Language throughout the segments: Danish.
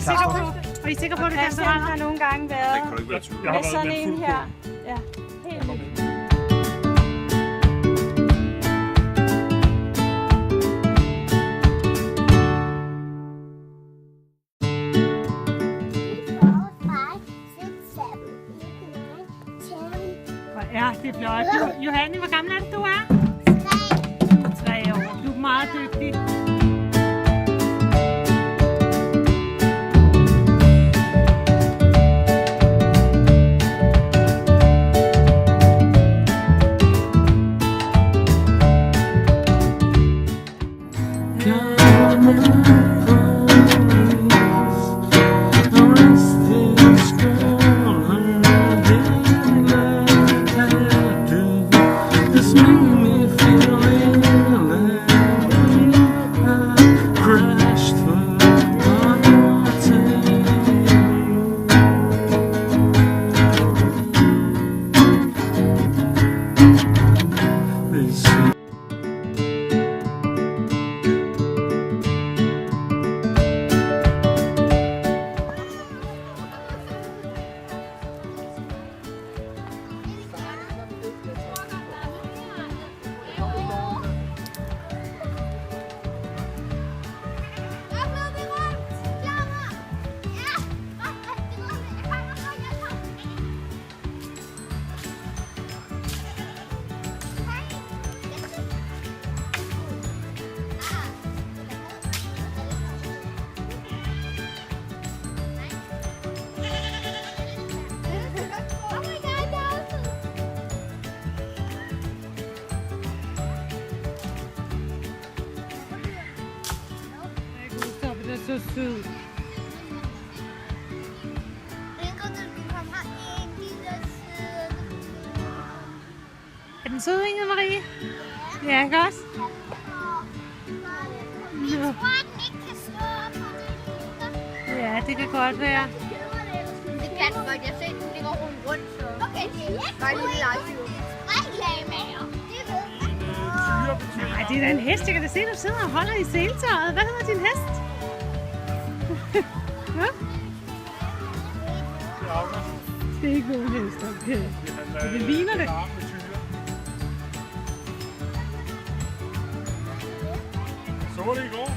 I sikre på, at det kan Christian har nogle gange været med sådan en her. Ja, helt vildt. Ja, det er flot. Johanne, hvor gammel er det, du er? 3 år. Du er meget dygtig. Så sød. Er den sød, Inge Marie? Ja, ikke også? Ja, det kan godt være. Det kan godt. Jeg ser, den ligger rundt, så... Okay, bare lige live. Nej, det er da en hest. Jeg kan da se, at du sidder og holder i seletøjet. Hvad hedder din hest? Ja? Det er ikke nogen hest, okay. Det ligner det. Så var det i går.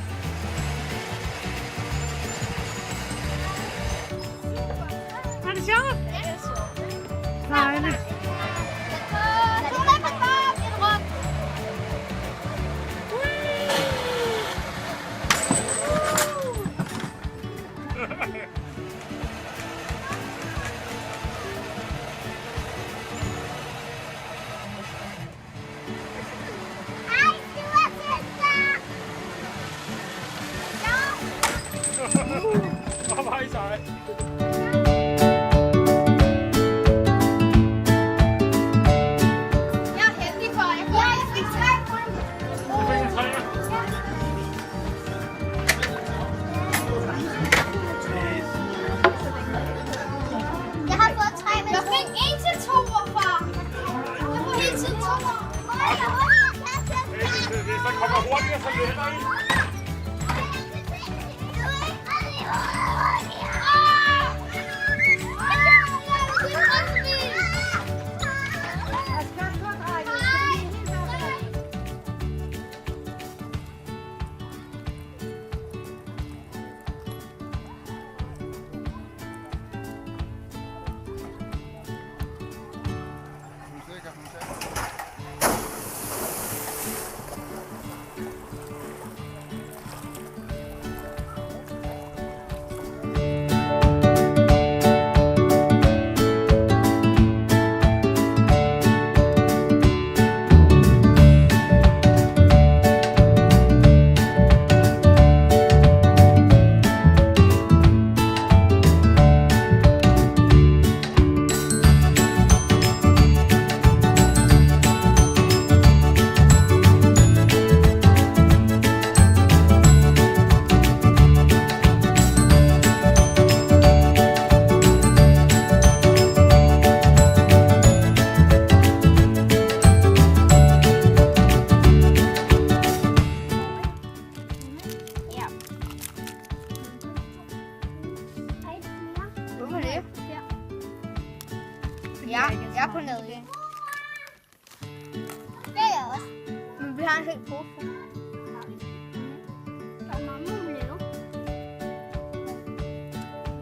Var det sjovt? Dejligt. Hvor var I seje? Jeg er heldig for, at jeg får en spikstræk. Jeg har fået 3, men jeg fik 1 til 2, far. Jeg får hele tiden 2. Hvis der kommer hurtigere, så hjælper I. Ja, jeg er på nede. Det er jeg også. Men vi har en helt pose. Der er meget muligt nu.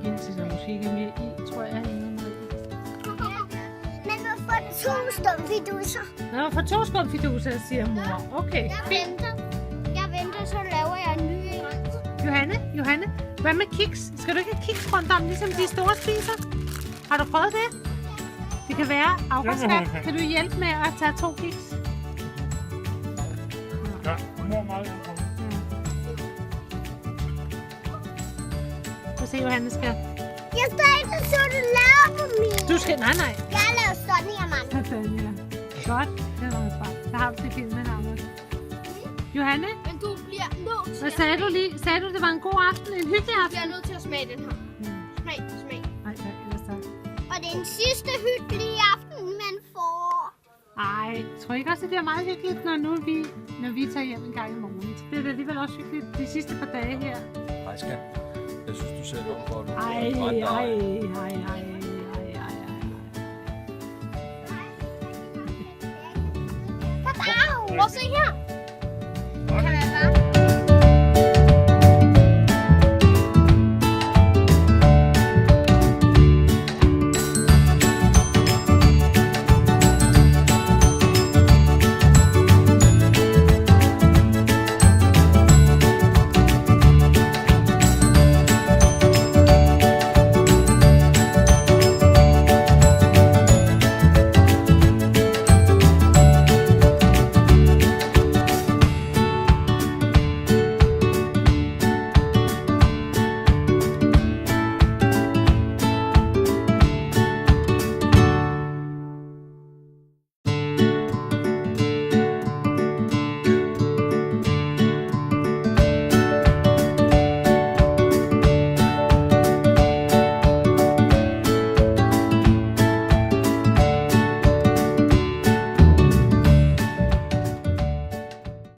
Indtil der måske ikke er mere i, tror jeg, hænger med. Men hvorfor 2 skumfiduser? Nå, for 2 skumfiduser, siger mor. Okay, fint. Jeg venter, så laver jeg en ny en. Johanne, hvad med kiks? Skal du ikke have kiks rundt om, ligesom de store spiser? Har du prøvet det? Det kan være, August, kan du hjælpe med at tage 2 kiks? Ja, mor meget hjælp. Prøv at se, Johanne skal. Jeg står ikke så, du laver på min. Du skal, nej. Jeg laver sådan her, mand. Ja. Godt, det var smart. Så har vi til filmen, August. Johanne, Men du bliver nødt til hvad sagde du lige? Sagde du, det var en god aften? En hyggelig Du aften? bliver nødt til at smage den her. Smag. Nej, hvad så? Og det er den sidste hyggelige aften, man får. Ej, tror I ikke også, at det er meget hyggeligt, når vi tager hjem en gang i morgen? Så det er da alligevel også hyggeligt de sidste par dage her. Hej skat. Jeg synes, du ser noget godt ud. Ej. Prøv at se her. Kan det være?